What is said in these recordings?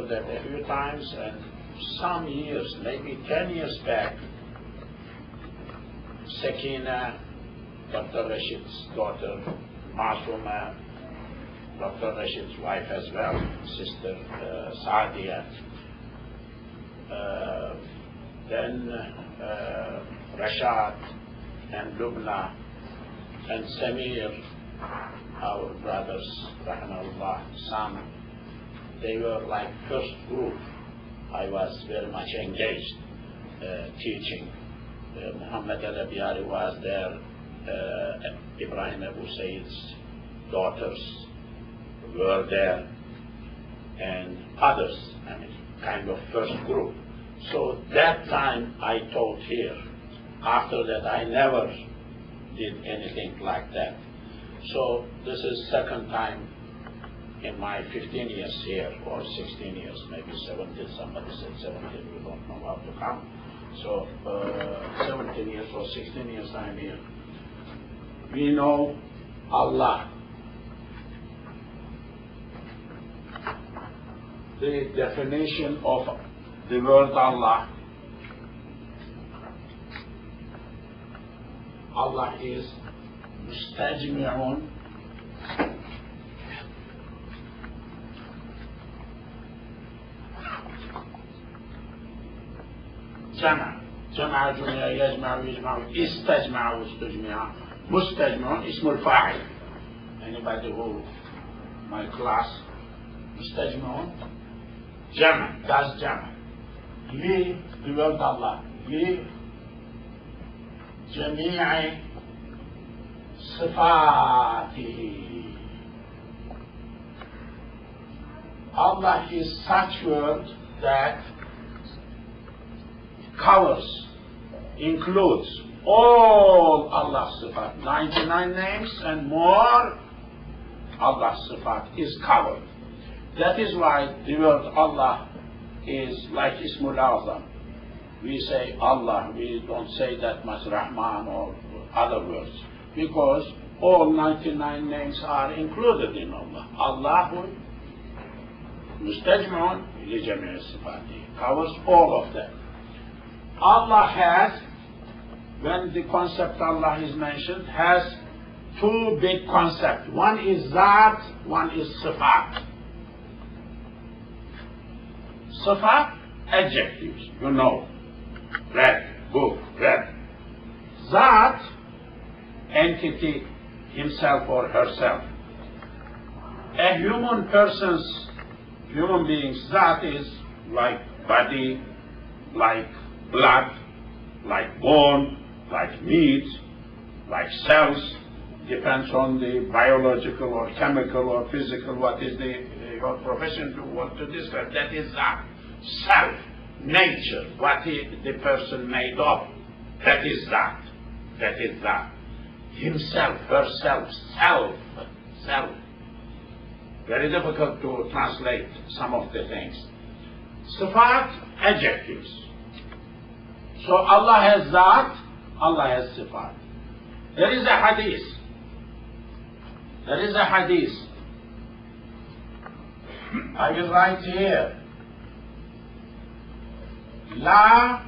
to that a few times, and some years, maybe 10 years back, Sakina, Dr. Rashid's daughter, Masuma, Dr. Rashid's wife as well, sister Saadia, then Rashad and Lubna and Samir, our brothers, rahimahullah, son, they were like first group. I was very much engaged teaching. Muhammad al-Abiyari was there, Ibrahim Abu Sayyid's daughters were there, and others, I mean, kind of first group. So that time I taught here. After that I never did anything like that. So this is second time in my 15 years here, or 16 years, maybe 17, somebody said 17, we don't know how to count. So 17 years or 16 years I'm here. We know Allah. The definition of the word Allah. Allah is mustajmi'un, جمع جمع يجمع يجمع استجمع واستجمع مستجمع اسم الفاعل. Anybody who my class مستجمعون جمع does جمع لي the word Allah لجميع صفاته. Allah is such word that covers, includes all Allah's sifat, 99 names and more. Allah's sifat is covered. That is why the word Allah is like Ismul Azam. We say Allah, we don't say that much Rahman or other words, because all 99 names are included in Allah. Allahu mustajma'un li jami' sifati, covers all of them. Allah has, when the concept Allah is mentioned, has two big concepts. One is Zat, one is Sifat. Sifat, adjectives, you know. Red, book, red. Zat, entity, himself or herself. A human being's Zat is like body, like blood, like bone, like meat, like cells, depends on the biological or chemical or physical, what is your profession to want to describe. That is that. Self, nature, what is the person made of, that is that. That is that. Himself, herself, self. Very difficult to translate some of the things. Sifat, adjectives. So Allah has Zat, Allah has Sifat. There is a hadith. I will write here. La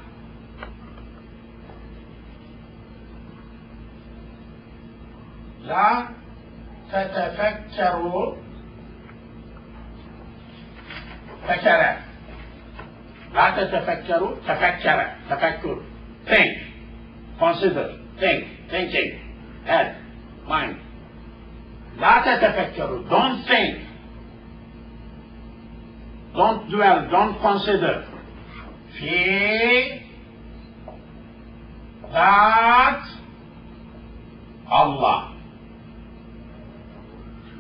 تتفكروا فكرة. لا تتفكروا تفكر. Think, consider, thinking, head, mind. لا تتفكروا, don't think, don't dwell, don't consider. في ذات Allah.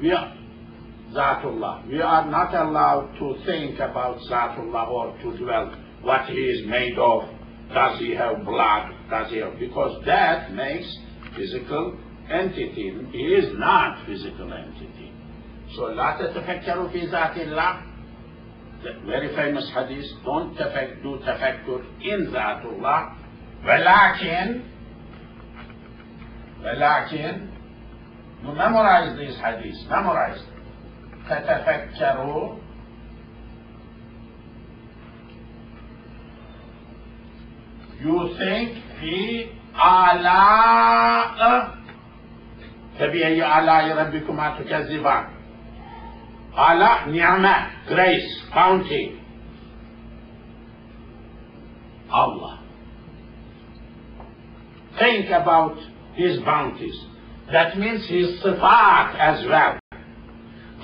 We are Zatullah. We are not allowed to think about Zatullah or to dwell what he is made of. Does he have blood? Does he have? Because that makes physical entity. He is not physical entity. So لا تتفكروا في ذات الله. Very famous hadith. Don't do tafakkur in Zatullah. ولكن you memorize these hadiths. Memorize. تتفكروا You think في آلاء فبأي آلاء ربكما تكذبان. آلاء نعمة, grace, bounty. Allah. Think about His bounties. That means His sifat as well.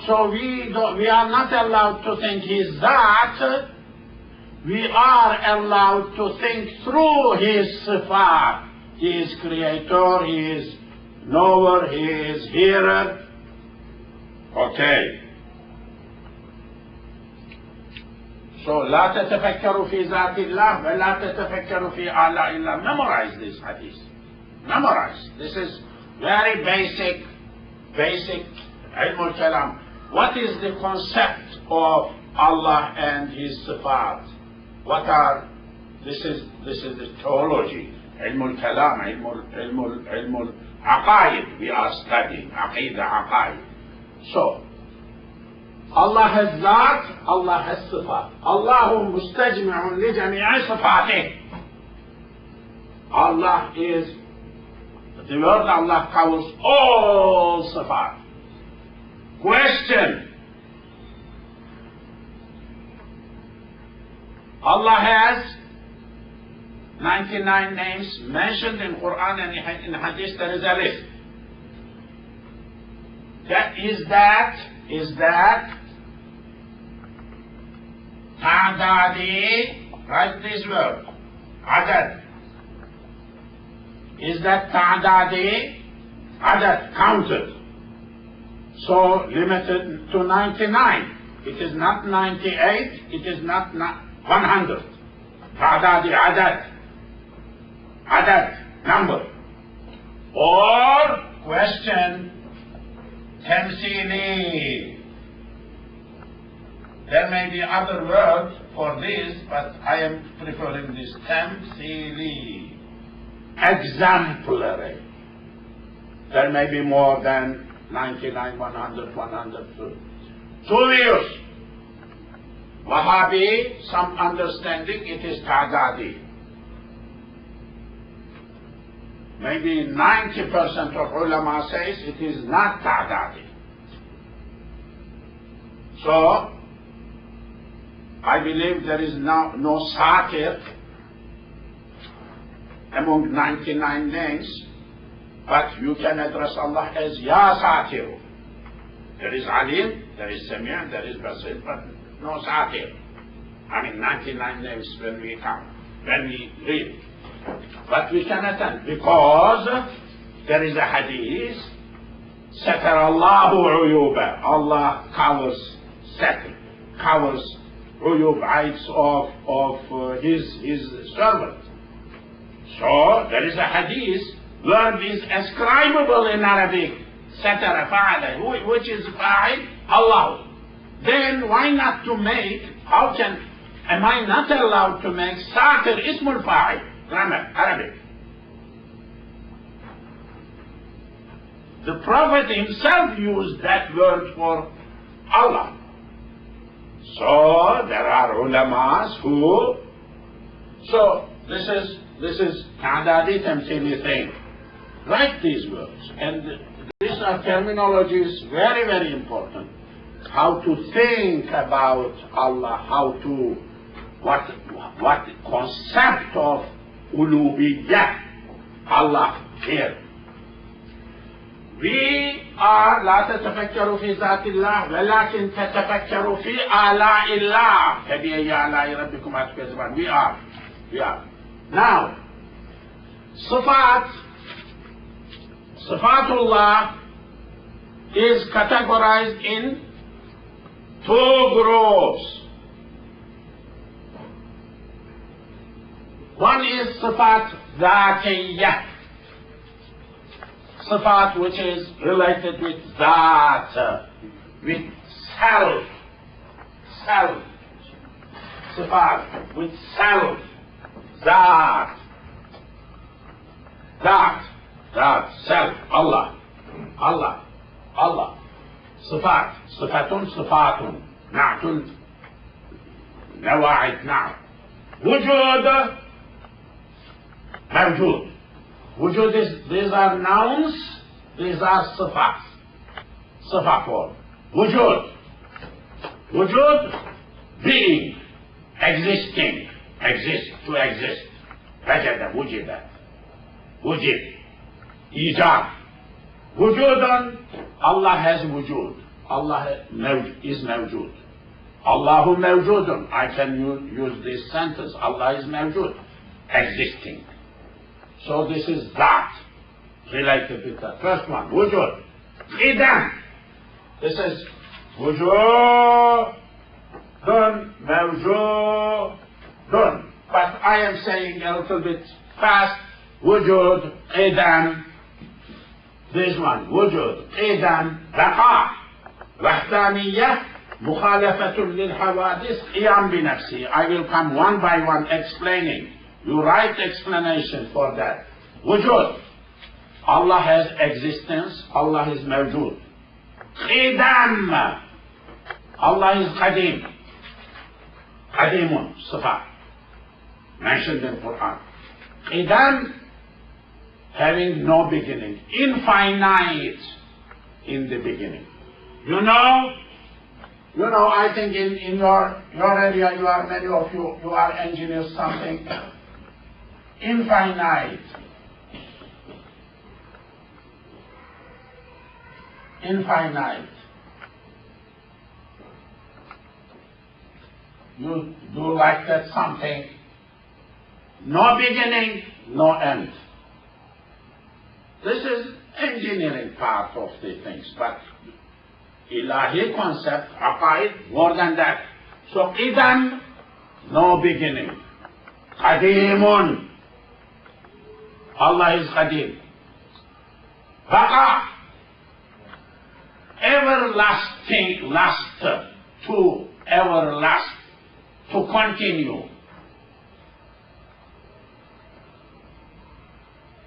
So we are not allowed to think His Zat. We are allowed to think through His sifat. He is creator, He is knower, He is hearer. Okay. So لا تتفكروا في ذات الله ولا تتفكروا في آلاء الله. Memorize this hadith. Memorize. This is very basic ilm al-kalam. What is the concept of Allah and His sifat? What are, this is the theology, ilm al-kalam, ilm al-aqaid. We are studying aqidah, aqaid. So Allah has Zat, Allah has Sifat. Allahu mustajmi'un li jami'i sifatih. Allah is, the word Allah covers all Sifat. Question. Allah has 99 names mentioned in Quran and in Hadith. There is a list. Is that Ta'dadi, write this word, Adad. Is that Ta'dadi? Adad, counted. So limited to 99. It is not 98, it is not 100. Ta'dadi, Adad. Adad, number. Or, question, Tamsili. There may be other words for this, but I am preferring this tamthili, exemplary. There may be more than 99, 100, 102. Two views. Wahhabi, some understanding, it is ta'dadi. Maybe 90% of ulama says it is not ta'dadi. So, I believe there is no satir among 99 names, but you can address Allah as Ya Satir. There is Alim, there is Sami', there is Basir, but no satir. I mean 99 names when we count, when we read. But we can attend because there is a hadith, Satar Allahu uyuba. Allah covers uyub, acts of his servant. So there is a hadith, word is ascribable in Arabic, Satara fa'ala, which is fa'il, Allah. Then why not to make, am I not allowed to make Satir ismul fa'il, grammar, Arabic? The Prophet himself used that word for Allah. So there are ulamas who, so this is ta'dadi tamthili thing. Write these words, and these are terminologies very, very important. How to think about Allah, what concept of ulubiyyah Allah here. We are لا تتفكروا في ذات الله ولكن تتفكروا في آلاء الله فبأي آلاء ربكما تكذبان. We are. Now, Sifatullah is categorized in two groups. One is Sifat Zatiyah, Sifat which is related with Zat, with self. Sifat with self, Zat, self, Allah. Sifat, Sifatun, Na'tun, Nawa'id, Na'am. Wujud, Mawjood. Wujud these are nouns, these are sifat. Sifa form. Wujud. Wujud, being, existing, exist, to exist. Wajada, wujida. Wujid. Ijab. Wujudun, Allah has wujud. Allah is mawjud. Allahu mawjudun. I can use this sentence. Allah is mawjud. Existing. So this is that related with the first one. Wujud. Qidam. This is wujudun, mawjudun. But I am saying a little bit fast. Wujud, qidam. This one. Wujud, qidam, baqa. Wahdaniyah. Mukhalafatun lil hawadis. Qiyam bi nafsi. I will come one by one explaining. You write explanation for that. Wujud. Allah has existence. Allah is mawjud. Qidam. Allah is qadim. Qadimun. Sifa. Mentioned in Quran. Qidam. Having no beginning. Infinite in the beginning. You know, I think in your area, many of you are engineers, something. Infinite. Infinite. You do like that something. No beginning, no end. This is engineering part of the things, but Ilahi concept, aqaid, more than that. So qidam, no beginning. Qadimun. Allah is qadim. Baqa, everlasting, to everlast, to continue.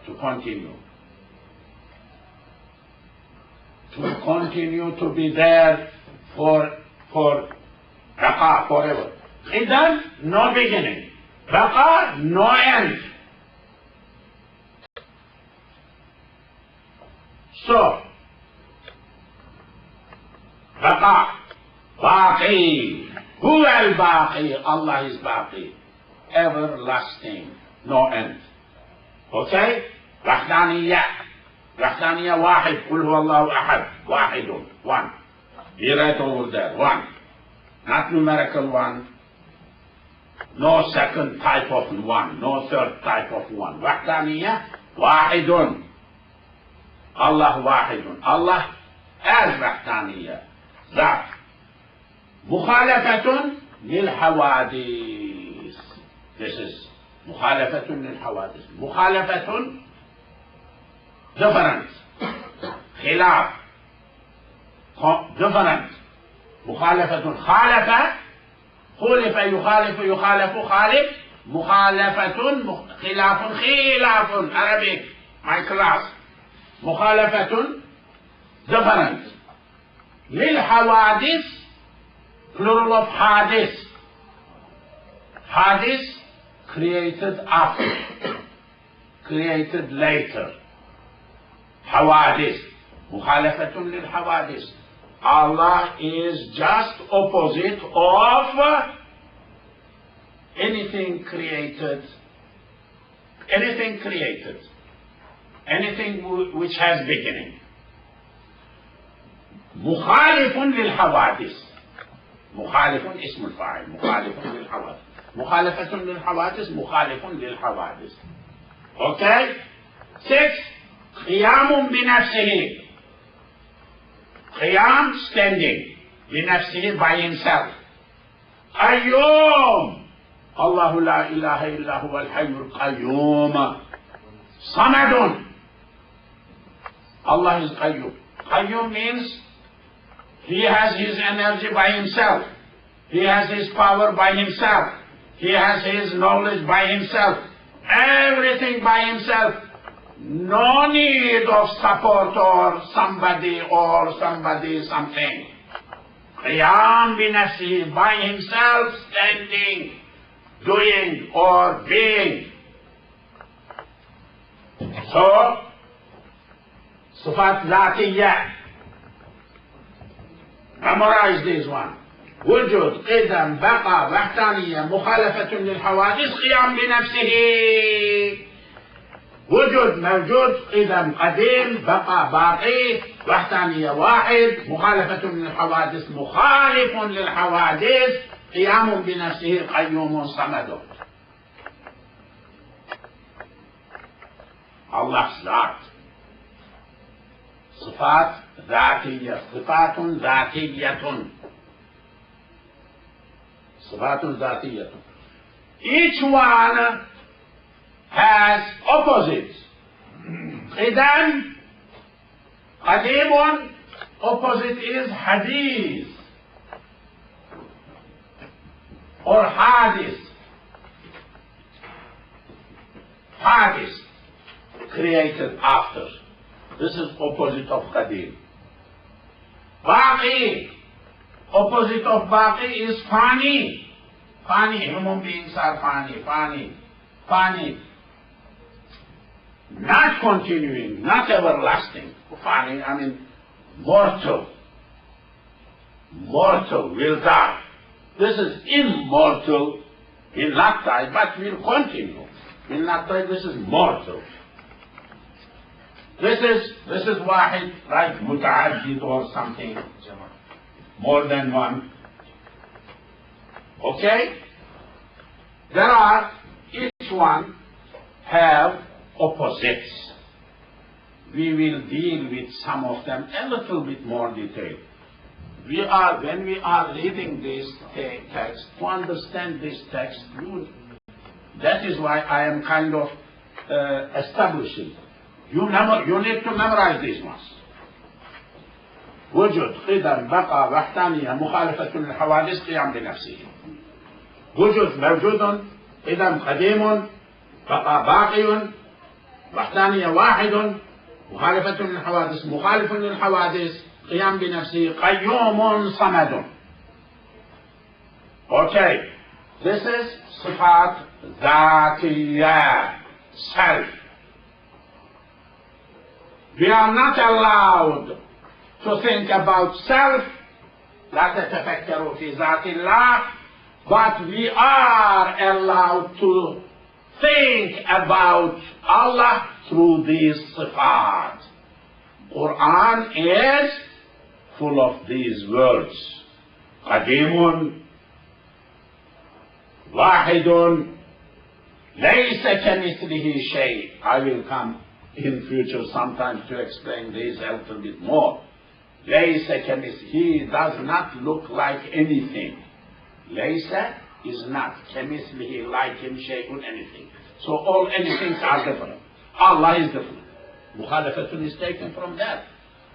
To continue. To continue to be there for baqa, forever. Qidam, no beginning. Baqa, no end. So, baqa, baqi. Who al-baqi? Allah is baqi. Everlasting, no end. Okay? Wahdaniyah. Wahdaniyah wahid. Qul huwa Allahu ahad. Wahidun. One. Be right over there. One. Not numerical one. No second type of one. No third type of one. Wahdaniyah wahidun. Allah wahidun. Allah as wahdaniyah. That. Mukhalafatun lil hawadis. This is mukhalafatun lil hawadis. Mukhalafatun, different. Khilaf, different. Mukhalafatun, khalafa, khulifa, yukhalifu, khalif. Mukhalafatun, khilafun, khilafun. Arabic, my class. Mukhalafatun, different. Lil hawadis, plural of hadis. Hadis, created after, created later. Hawadis, mukhalafatun lil hawadis. Allah is just opposite of anything created, anything which has beginning. Mukhalifun lil hawadis. Mukhalifun ismul fa'il. Mukhalifun lil hawadis. Mukhalafatun lil hawadis. Mukhalifun lil hawadis. Okay? 6. Qiyamun bi nafsihi. Qiyam, standing. Bi nafsihi, by himself. Qayyum. Allahu la ilaha illa huwa al-hayyul qayyum. Samadun. Allah is qayyum. Qayyum means He has His energy by Himself. He has His power by Himself. He has His knowledge by Himself. Everything by Himself. No need of support or somebody something. Qiyam bi nafsihi, by Himself, standing, doing or being. So, صفات ذاتية. Memorize this one. وجود قدم بقى وحدانية مخالفة للحوادث قيام بنفسه. وجود موجود قدم قديم بقى باقي وحدانية واحد مخالفة للحوادث مخالف للحوادث قيام بنفسه قيوم صمد. Allah's ذات صفات ذاتية صفات ذاتية صفات ذاتية. Each one has opposites. قدم قديم opposite is hadith or hadith. Hadith created after. This is opposite of qadim. Baqi, opposite of baqi is fani. Fani, human beings are fani, fani, fani. Not continuing, not everlasting. Fani, I mean mortal. Mortal, will die. This is immortal, will not die, but will continue. Will not die, this is mortal. This is wahid, like muta'addid or something, more than one. Okay? There are, each one have opposites. We will deal with some of them a little bit more detail. When we are reading this text, to understand this text, that is why I am kind of establishing. You need to memorize these ones. وجود قدم بقى وحدانية مخالفة للحوادث قيام بنفسه. وجود موجود قدم قديم بقى باقي وحدانية واحد مخالفة للحوادث مخالف للحوادث قيام بنفسه قيوم صمد. Okay, this is صفات ذاتية, self. We are not allowed to think about self, لا تتفكروا في ذات الله, but we are allowed to think about Allah through these sifat. Quran is full of these words. قديم واحد ليس كمثله شيء. I will come in future sometimes to explain this a little bit more. ليس كمثله, he does not look like anything. ليس is not, كمثله like him شيء anything. So all anythings are different. Allah is different. مخالفة is taken from that.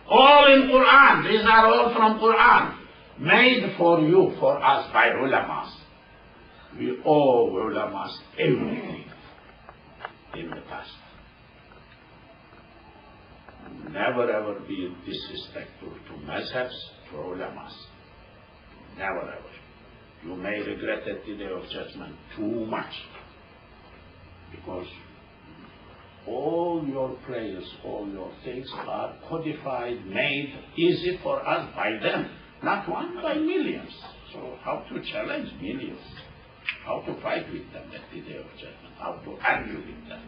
All in Quran, these are all from Quran, made for you, for us by ulamas. We owe ulamas everything in the past. Never ever be disrespectful to mazhabs, to ulamas. Never ever. You may regret at the day of judgment too much, because all your prayers, all your things are codified, made easy for us by them, not one by millions. So how to challenge millions? How to fight with them at the day of judgment? How to argue with them?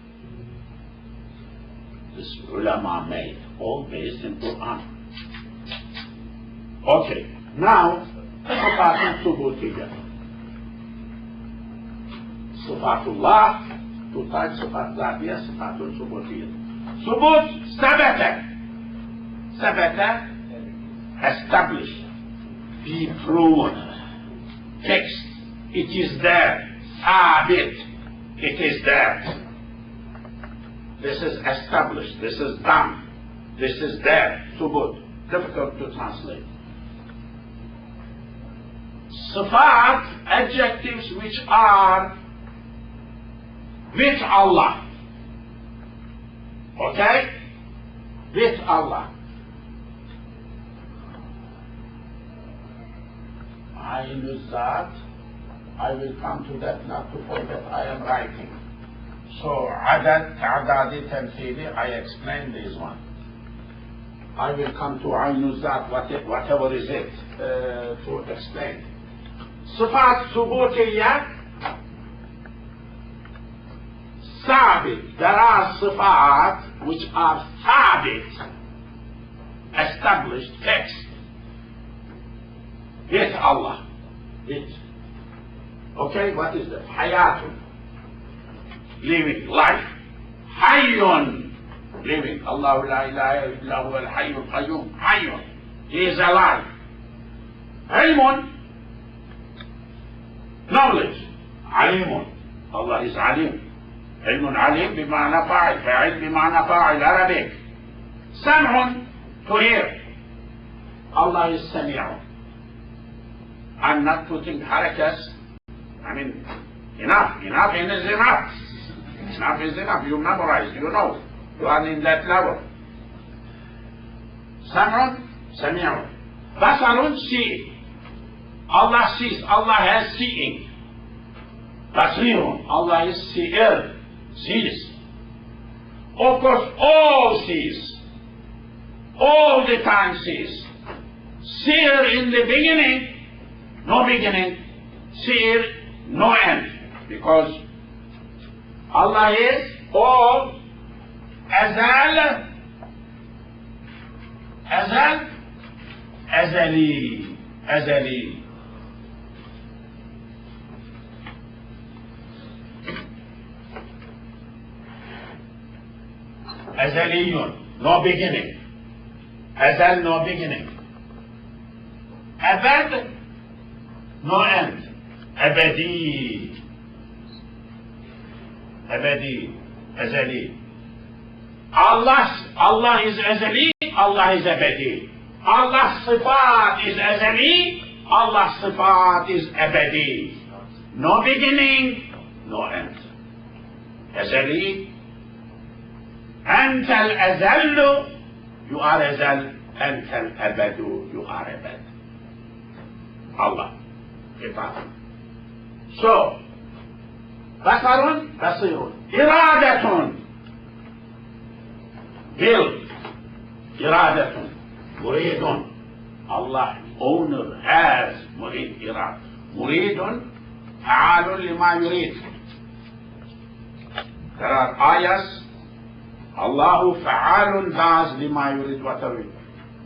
This ulama made, all based in Quran. Okay, now Sifatun Subutiyya. Sifatullah, two types of Zatiyya, Sifatun Subutiyya. Subut, Sabata. Sabata, established, be proven, fixed. It is there. Sabit, it is there. This is established, this is done, this is there. Subut, difficult to translate. Sifat, adjectives which are with Allah. Okay? With Allah. I will come to that, not to forget I am writing. So, adad, ta'adadi, tamthili, I explained this one. I will come to Aynul Zat, whatever is it, to explain. Sifat subutiyya, sabit. There are sifat which are sabit, established, fixed. With Allah. With. Okay, what is that? Hayatun. Living, life. Hayyun. Living. Allahu la ilaha illa huwa al-hayyul qayyum. Hayyun. He is alive. Ilmun. Knowledge. Alimun. Allah is alim. Ilmun alim bima'na fa'il. Fa'il bima'na fa'il. Arabic. Sam'un. To hear. Allah is sami'un. I'm not putting harakas. I mean, enough is enough. Enough is enough. You memorize, you know. You are in that level. Sam'un, sami'un. Basarun, see. Allah sees. Allah has seeing. Basirun, Allah is seer. Sees. Of course, all sees. All the time sees. Seer in the beginning, no beginning. Seer, no end. Because Allah is all. Azal, azali. Azaliyun, no beginning. Azal, no beginning. Abad, no end. Abadi, azali. Allah is azali, Allah is abadi. Allah's sifat is azali, Allah's sifat is abadi. No beginning, no end. Azali. Anta al-azallu, you are azal. Anta al-abadu, you are abad. Allah. Sifat. So, basarun, basirun. Iradatun. Will, iradatun, muridun. Allah, owner, has, murid, irad. Muridun, fa'alun lima yurid. There are ayahs, Allahu fa'alun does lima yurid whatever.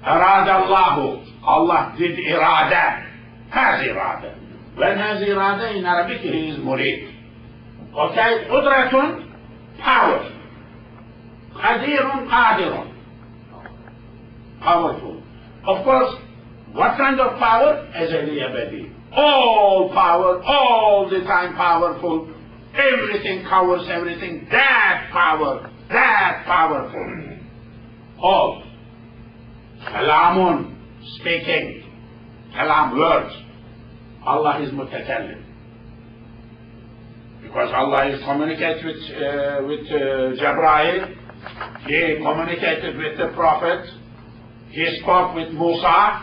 Arada Allahu, Allah did irada, has irada. When has irada in Arabic, he is murid. Okay, qudratun, power. Qadirun, qadirun. Powerful. Of course, what kind of power? Azali abadi. All power, all the time powerful. Everything covers everything. That power, that powerful. All. Kalamun, speaking. Kalam, words. Allah is mutakallim. Because Allah is communicates with Jabrail. He communicated with the Prophet. He spoke with Musa.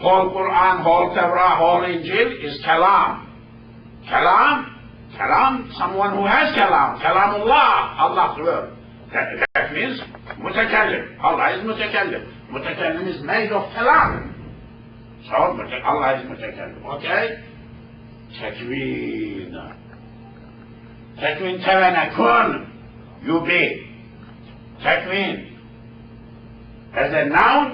Whole Quran, whole Torah, whole Injil is kalam. Kalam, someone who has kalam. Kalamullah, Allah's word. That means mutakallim. Allah is mutakallim. Mutakallim is made of kalam. So Allah is mutakallim. Okay? Takween. Takween tawana kun. You be. Takween. As a noun,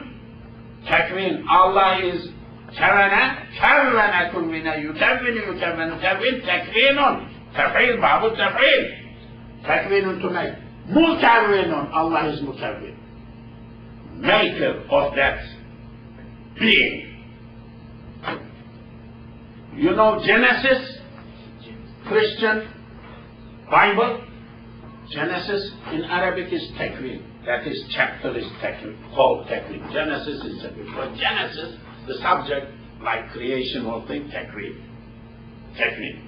takween. Allah is kawwana kunwina. Yukawwinu, takweenun. Taf'il, babu taf'il. Takweenun to make. Mukawwinun. Allah is mukawwin. Maker of that being. You know Genesis, Christian, Bible. Genesis in Arabic is takween. That is chapter is takween, called takween. Genesis is takween. For Genesis, the subject, like creation or thing, takween. Takween.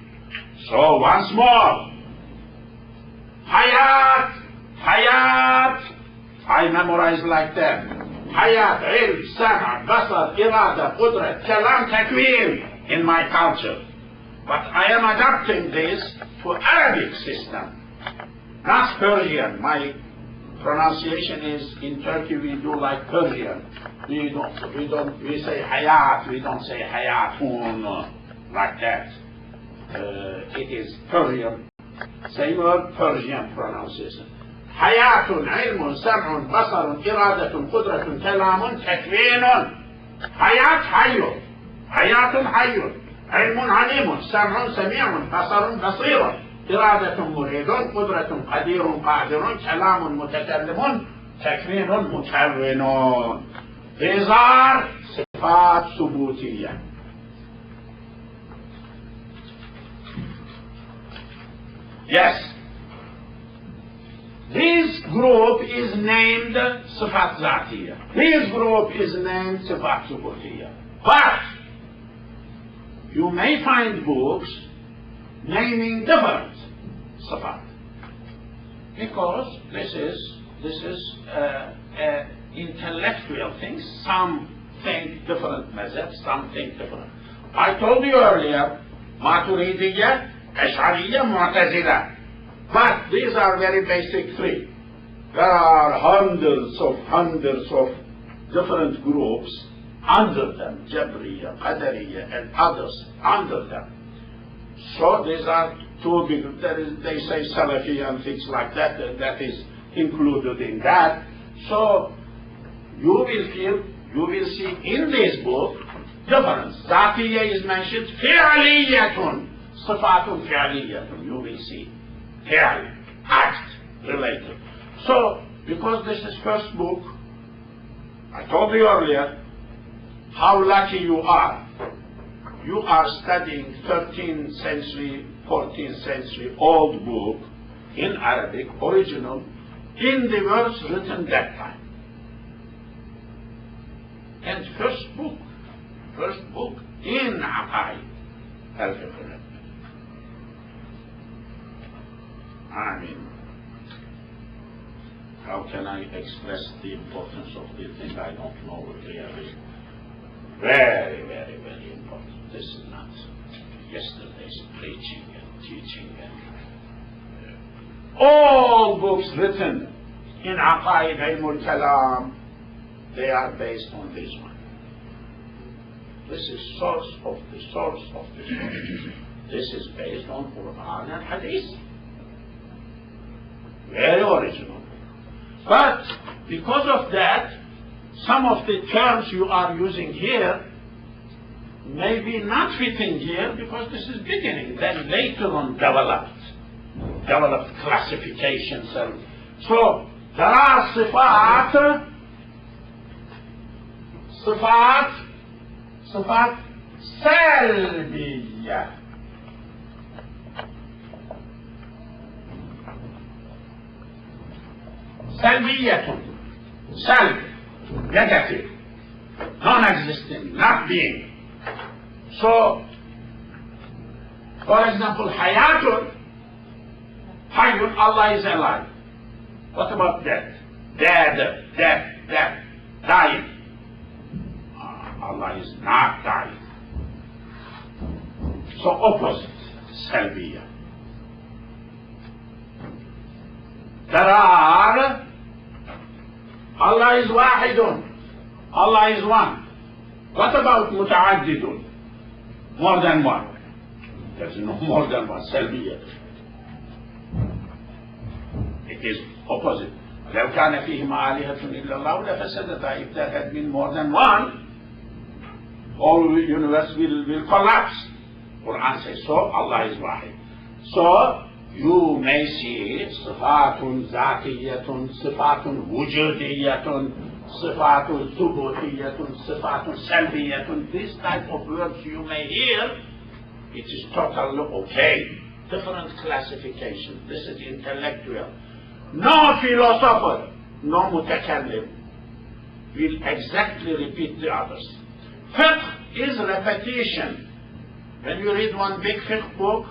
So once more, hayat. I memorize like that. Hayat, ilm, sama', basar, irada, qudrat, kalam, takween in my culture. But I am adapting this to Arabic system. Not Persian. My pronunciation is, in Turkey we do like Persian. We say hayat, we don't say hayatun like that. It is Persian. Same word, Persian pronunciation. Hayatun, ilmun, sam'un, basarun, iradatun, qudratun, kalamun, takwinun. Hayat, hayyun. Hayatun, hayyun. Ilmun, alimun. Sam'un, sami'un. Basarun, basirun. Iradatun, muridun. Qudratun, qadirun, qadirun. Kalamun, mutakallimun. Takwinun, mutawwinun. These are sifat subutiyya. Yes. This group is named Sifat Zatiyya. This group is named Sifat Subutiyya. But you may find books naming different Sifat. Because this is intellectual things. Some think different mazhab, some think different. I told you earlier, Maturidiyya, Ash'ariyya, Mu'tazila. But these are very basic three. There are hundreds of different groups under them, Jabriyya, Qadariyya, and others under them. So these are two big, they say Salafi and things like that, that is included in that. So you will see in this book difference. Zatiyya is mentioned, fi'liyyatun, sifatun fi'liyyatun, you will see. Fi'l, act, related. So, because this is first book, I told you earlier how lucky you are. You are studying 13th century, 14th century old book in Arabic, original, in the words written that time. And first book in Aqaid al-Fiqh. I mean, how can I express the importance of this thing? I don't know really. Very, very, very important. This is not yesterday's preaching and teaching. All books written in Aqaid al-Kalam, they are based on this one. This is source of the source of the source. This is based on Quran and Hadith. Very original. But because of that, some of the terms you are using here may be not fitting here because this is beginning. Then later on developed classifications. And so there are sifat salbiyya. Salbiyatun, salb, negative, non-existing, not being. So, for example, hayatun, hayyun, Allah is alive. What about death? Death, dying. Allah is not dying. So opposite, salbiyya. There are, Allah is wahidun, Allah is one. What about muta'addidun? More than one. There's no more than one, salbiyya. It is opposite. لو كان فيهما آلهة إلا الله لفسدتا. If there had been more than one, all the universe will collapse. Quran says so, Allah is wahid. So, you may see sifatun zatiyatun, sifatun wujudiyatun, sifatun subutiyatun, sifatun salbiyatun. This type of words you may hear, it is totally okay. Different classification. This is intellectual. No philosopher, no mutakallim will exactly repeat the others. Fiqh is repetition. When you read one big fiqh book,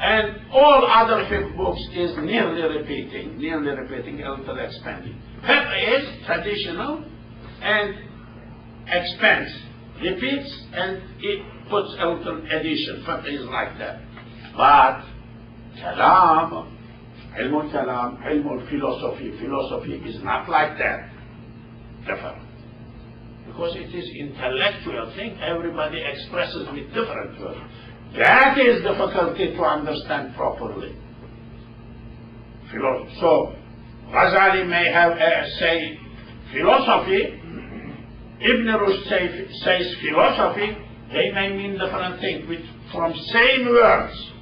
and all other fiqh books is nearly repeating, a little expanding. Fiqh is traditional and expands, repeats, and it puts a little addition. Fiqh is like that. But kalam, Ilm al-Kalam, Ilm al-Philosophy. Philosophy is not like that. Different. Because it is intellectual thing, everybody expresses with different words. That is difficulty to understand properly. So, Ghazali may have say philosophy, Ibn Rushd says philosophy, they may mean different things from same words.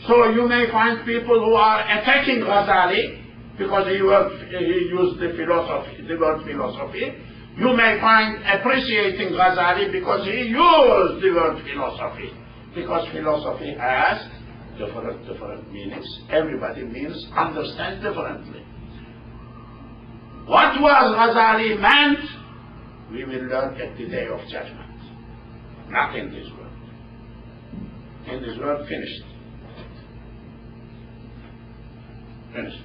So you may find people who are attacking Ghazali because he used the word philosophy. You may find appreciating Ghazali because he used the word philosophy. Because philosophy has different meanings. Everybody means understand differently. What was Ghazali meant, we will learn at the day of judgment. Not in this world. In this world, finished. Finished.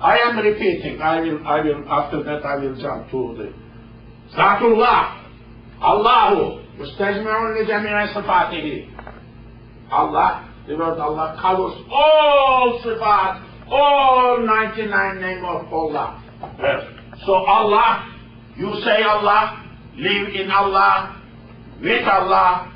I am repeating. I will. After that, I will jump to the Zatullah. Allahu mustajmi'un li jami'i sifatihi. Allah, the word Allah covers all sifat, all 99 names of Allah. Yes. So Allah, you say Allah, live in Allah, with Allah,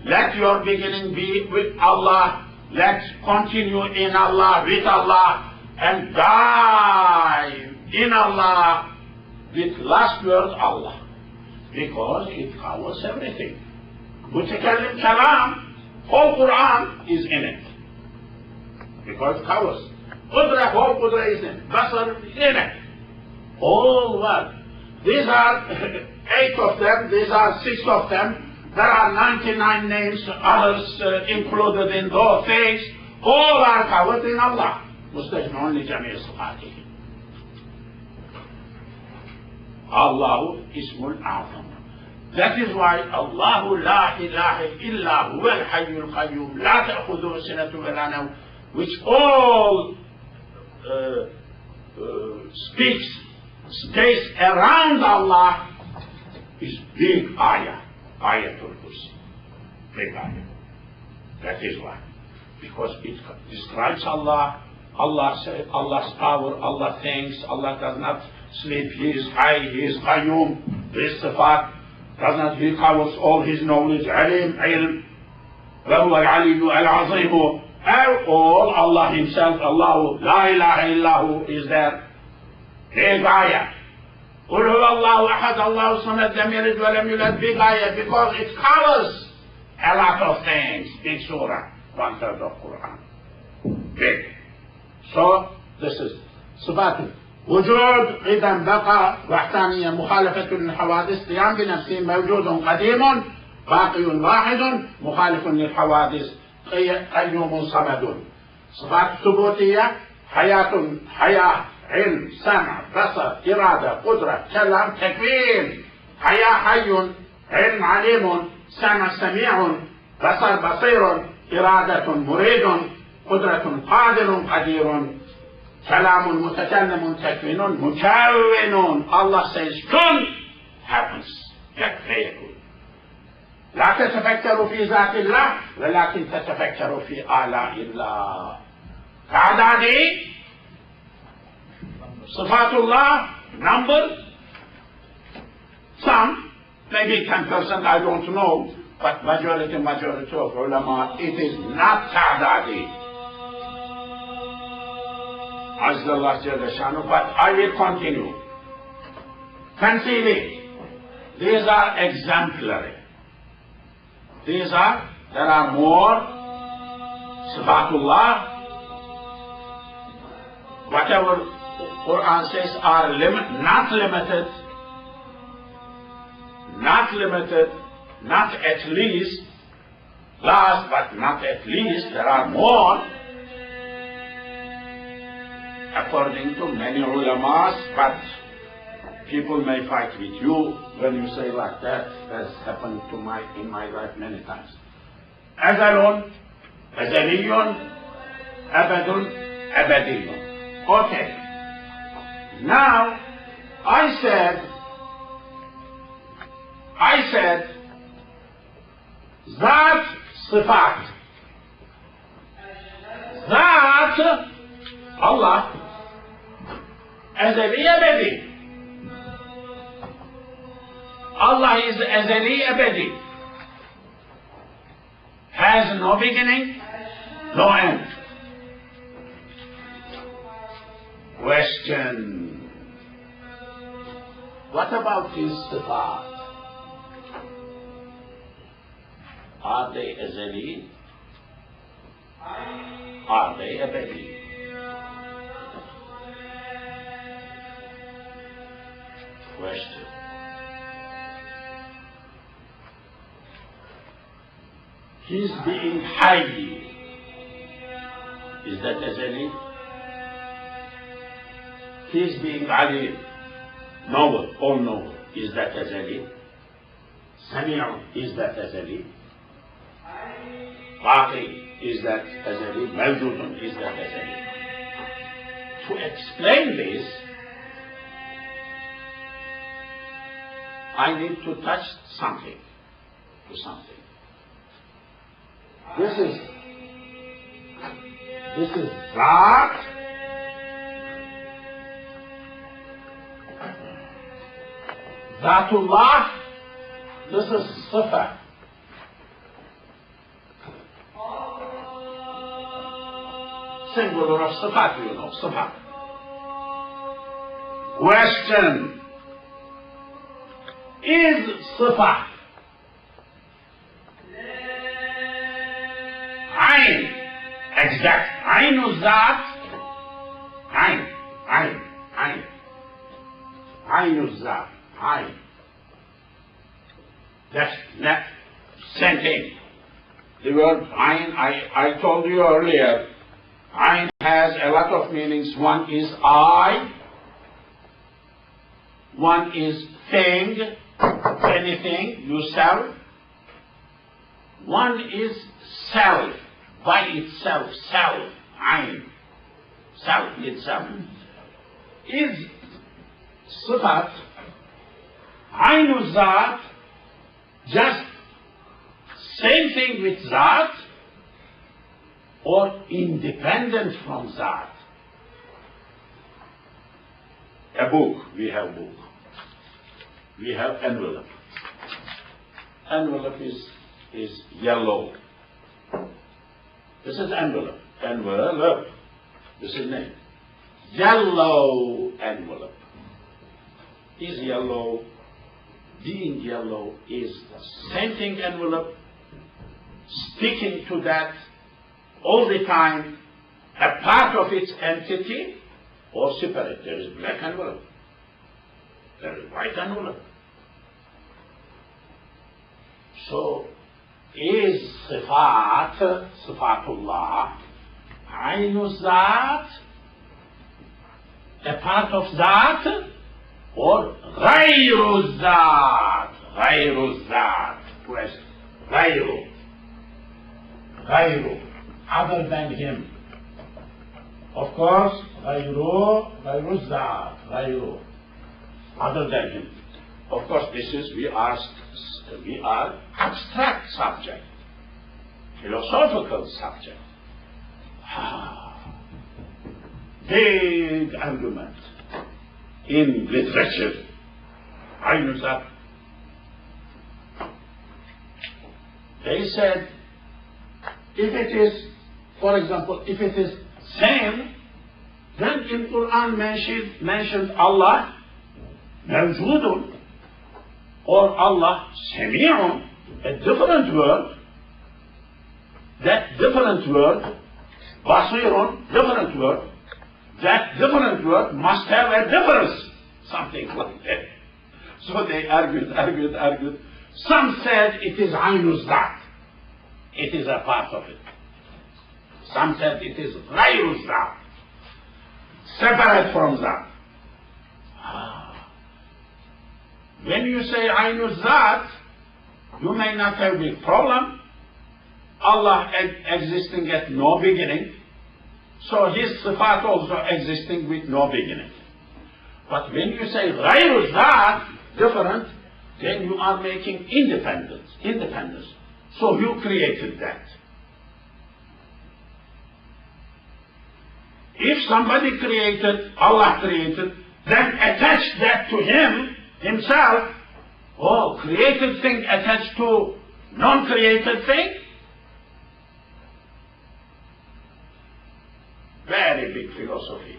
let your beginning be with Allah, let's continue in Allah, with Allah, and die in Allah with last word Allah, because it covers everything. Mutakallim Kalam, whole Quran is in it, because it covers. Qudra, whole Qudra is in it. Basar is in it. All what? These are 8 of them, these are 6 of them. There are 99 names, others included in those things. All are covered in Allah. Mustajmi'un li jami'i sifatihi. Allahu ismul a'zam. That is why Allahu la ilaha illa huwa al-hayyul qayyum la ta'khudhuhu sinatun wa la nawm, which all space around Allah is big ayah, ayatul kursi, big ayah. That is why, because it describes Allah. Allah said, Allah's power, Allah thinks, Allah does not sleep, He is high, He is qayyum, He is sifat, does not, He covers all His knowledge, alim, ilm, wa huwa al-aliyyu al-azimu, all Allah Himself, Allahu, la ilaha illahu is there. Big ayah. Qul huwa Allahu ahad, Allahu samad, lam yalid wa lam yulad, big ayah, because it covers a lot of things. Big surah, 1/3 of Quran. Big. So, this is صفات وجود قدم بقى وحدانية مخالفة للحوادث قيام بنفسه موجود قديم باقي واحد مخالف للحوادث قيوم صمد. صفات ثبوتية حياة علم سمع بصر إرادة قدرة كلام تكوين. حياة حي علم عليم سمع سميع بصر بصير إرادة مريد قدرة قادر قدير كلام متكلم تكوين مكون. Allah says كن happens يكون. لا تتفكروا في ذات الله ولكن تتفكروا في آلاء الله. تعدادي صفات الله number some maybe 10%, I don't know, but majority of ulama, it is not ta'dadi. Azzallah Jalla Shanu, but I will continue. Conceiving, these are exemplary. There are more Sifatullah. Whatever Quran says are not limited, not at least, last but not at least, there are more according to many ulamas, but people may fight with you when you say like that. That's happened in my life many times. Azalun, Azaliyun, Abadun, Abadiyun. Okay. Now, I said that That Allah ezeli ebedi. Allah is ezeli ebedi. Has no beginning, no end. Question. What about his sifat? Are they ezeli? Are they ebedi? Question. His being hayy, is that ezeli? His being alim, knowable, all knowable, is that ezeli? Sami'un, is that ezeli? Baqi, is that ezeli? Mawjudun, is that ezeli? To explain this, I need to touch something to something. This is Zat. Zatullah. This is Sifa. Singular of Sifat, you know, Sifa. Question. Is Sifa Ayn, exact, Aynu Zat, Aynu Zat, Ayn. That's not same thing. The word Ayn, I told you earlier, Ayn has a lot of meanings. One is I, one is thing, anything, yourself. One is self, by itself, self, Ayn, self itself. Is Sifat, Aynu Zat, just same thing with Zat, or independent from Zat? A book, we have book. We have envelope. Envelope is yellow. This is envelope. Envelope. This is name. Yellow envelope. Is yellow. Being yellow is the same thing envelope. Sticking to that all the time, a part of its entity, or separate. There is black envelope. There is white envelope. So, is Sifat, Sifatullah, Aynu Zat, a part of Zat, or Ghayru Zat? Ghayru Zat. Question. Ghayru. Ghayru. Other than him. Of course, Ghayru Zat. Ghayru. Other than him. Of course, we are abstract subject, philosophical subject. Big argument in literature. Aynu Zat. They said, if it is, for example, if it is same, then in Quran mentioned Allah Mawjudun, or Allah Sami'un, a different word. That different word, Basirun, different word. That different word must have a difference, something like that. So they argued. Some said it is Aynu Zat. It is a part of it. Some said it is Ghayru Zat, separate from Zat. When you say Aynu Zat, you may not have a problem. Allah existing at no beginning, so His Sifat also existing with no beginning. But when you say Ghayru Zat, different, then you are making independence. So you created that. If somebody created, Allah created, then attach that to him, himself, oh, created thing attached to non-created thing? Very big philosophy.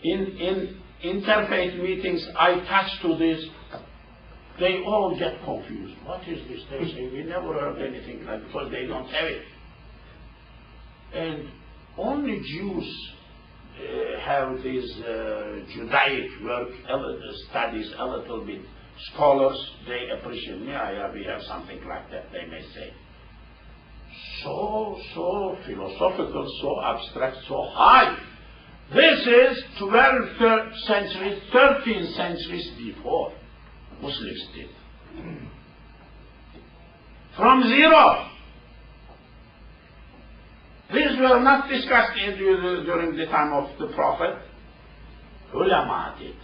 In interfaith meetings, I touch to this, they all get confused. What is this? They say, we never heard anything like that, because they don't have it. And only Jews have this Judaic work, studies a little bit. Scholars, they appreciate, yeah, we have something like that, they may say. So philosophical, so abstract, so high. This is 12th century, 13th centuries before Muslims did. From zero. These were not discussed during the time of the Prophet. Ulama did.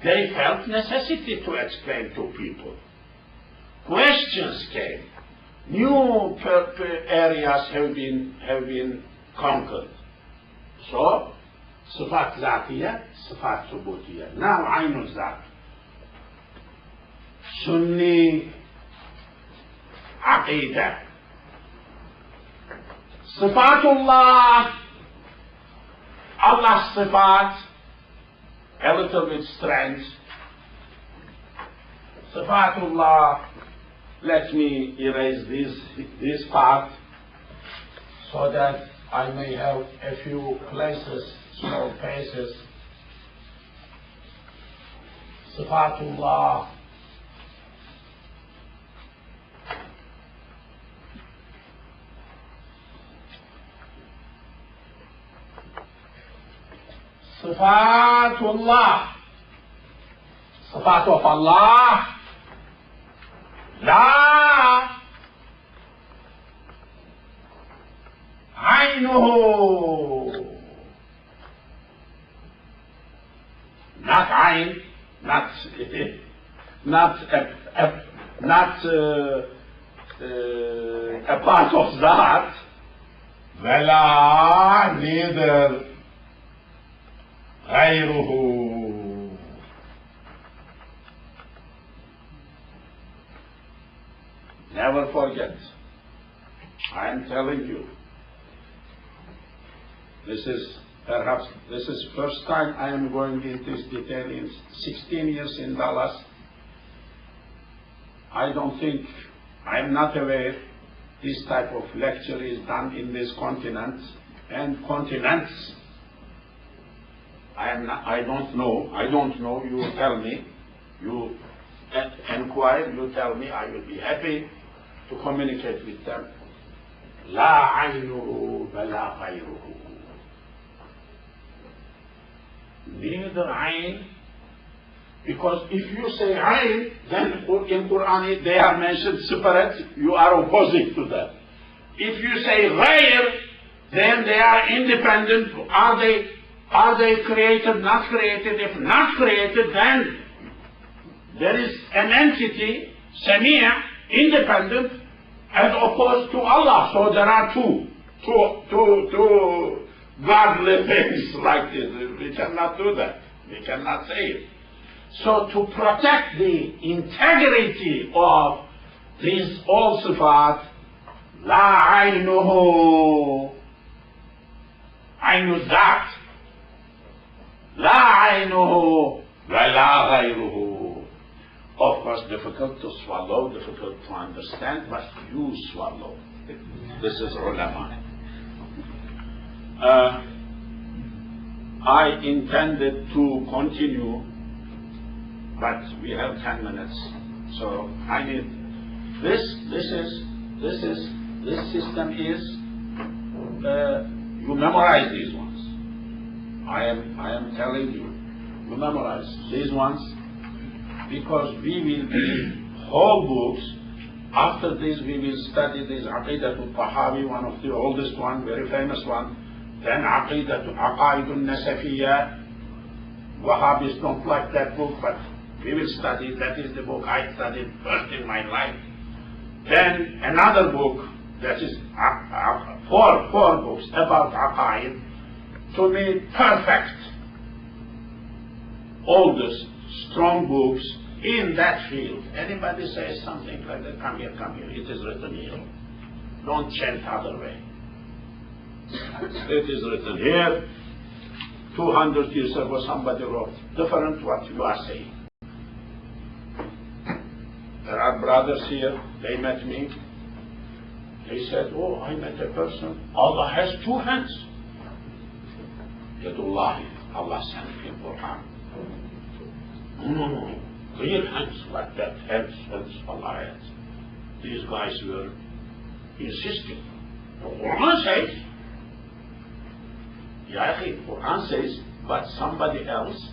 They felt necessity to explain to people. Questions came. New areas have been conquered. So, Sifat Zatiyya, Sifat Subutiyya. Now Aynul Zat. Sunni Aqidah. Sifatullah, Allah's Sifat, a little bit strange. Sifatullah, let me erase this part so that I may have a few places, small places. Sifatullah. Sifatullah. Sifat of Allah. La Aynuhu. Not Ayn, not a part of that. Vela, neither غيره. Never forget. I am telling you. This is first time I am going into this detail in 16 years in Dallas. I don't think, I am not aware this type of lecture is done in this continent and continents. I don't know, you tell me, you inquire, you tell me, I will be happy to communicate with them. La aynuhu bala ghayruhu. Neither ayn, because if you say ayn, then in Quran they are mentioned separate, you are opposing to that. If you say ghayr, then they are independent. Are they created, not created? If not created, then there is an entity, Samia, independent, as opposed to Allah. So there are two godly things like this. We cannot do that. We cannot say it. So to protect the integrity of these all sifat, la aynuhu, aynu zat, la aynuhu, wa la ghayruhu. Of course, difficult to swallow, difficult to understand, but you swallow. This is ulama. I intended to continue, but we have 10 minutes, so I need this system is you memorize these ones. I am telling you, you memorize these ones, because we will be whole books. After this, we will study this Aqidatul Tahawi, one of the oldest one, very famous one. Then Aqidatul Aqaidun Nasafiyya. Wahhabis don't like that book, but we will study. That is the book I studied first in my life. Then another book that is four books about Aqaid, to me perfect. All the strong books in that field. Anybody says something like that, come here, it is written here. Don't chant other way. It is written here. 200 years ago somebody wrote different what you are saying. There are brothers here, they met me. They said, oh, I met a person, Allah has two hands. Yadullahi, Allah sent him Quran. No, real hands like that, hands, Allah has. These guys were insisting. The Quran says, Quran says, but somebody else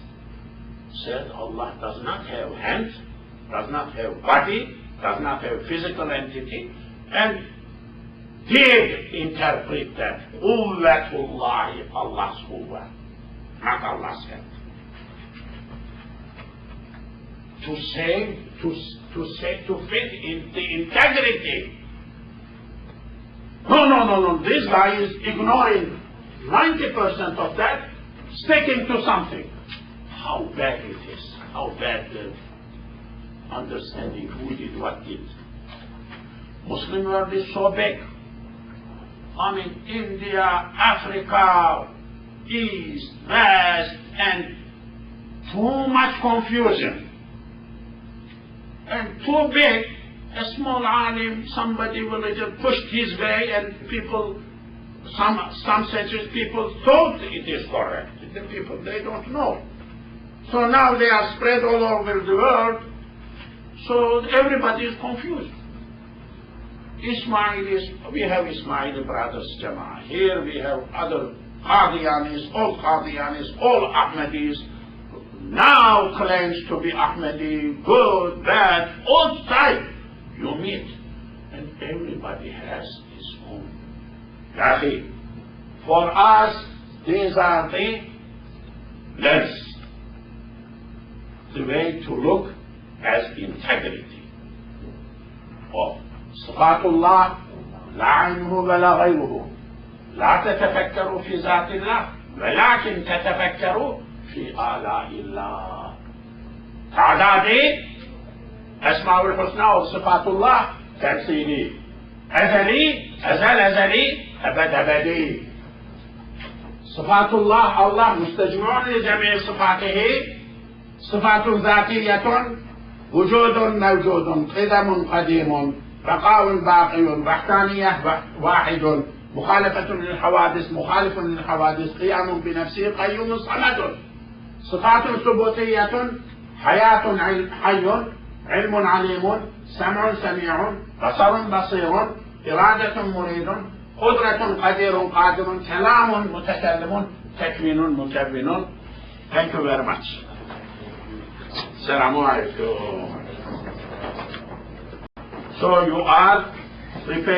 said Allah does not have hands, does not have body, does not have physical entity, and did interpret that Ullatullahi, Allah's Uwwa, not Allah's hand. To fit in the integrity. No. This guy is ignoring 90% of that, sticking to something. How bad it is. How bad the understanding who did what did. Muslim world is so big. I mean, India, Africa, East, West, and too much confusion. And too big, a small alim, somebody will just push his way, and people, some centuries people thought it is correct. The people, they don't know. So now they are spread all over the world, so everybody is confused. We have Ismaili brothers Jama'ah. Here we have other Qadianis, all Ahmadis. Now claims to be Ahmadi, good, bad, all sides you meet. And everybody has his own. Yahi. For us, these are the lens, the way to look as integrity of Sifatullah, لا عينه ولا غيره. لا تتفكروا في ذات الله ولكن تتفكروا في آلاء الله. تعدادي أسماء الحسنى وصفات الله تمثيلي أزلي أزلي أبد أبدي. صفات الله مستجمع لجميع صفاته. صفات ذاتية وجود موجود قدم قديم بقاء باقي وحدانية واحد مخالفة للحوادث مخالف للحوادث قيام بنفسه قيوم صمد. صفات ثبوتية حياة حي علم عليم سمع سميع بصر بصير إرادة مريد قدرة قدير قادر كلام متكلم تكوين مكون. Thank you very much. Assalamu alaikum. So you are prepared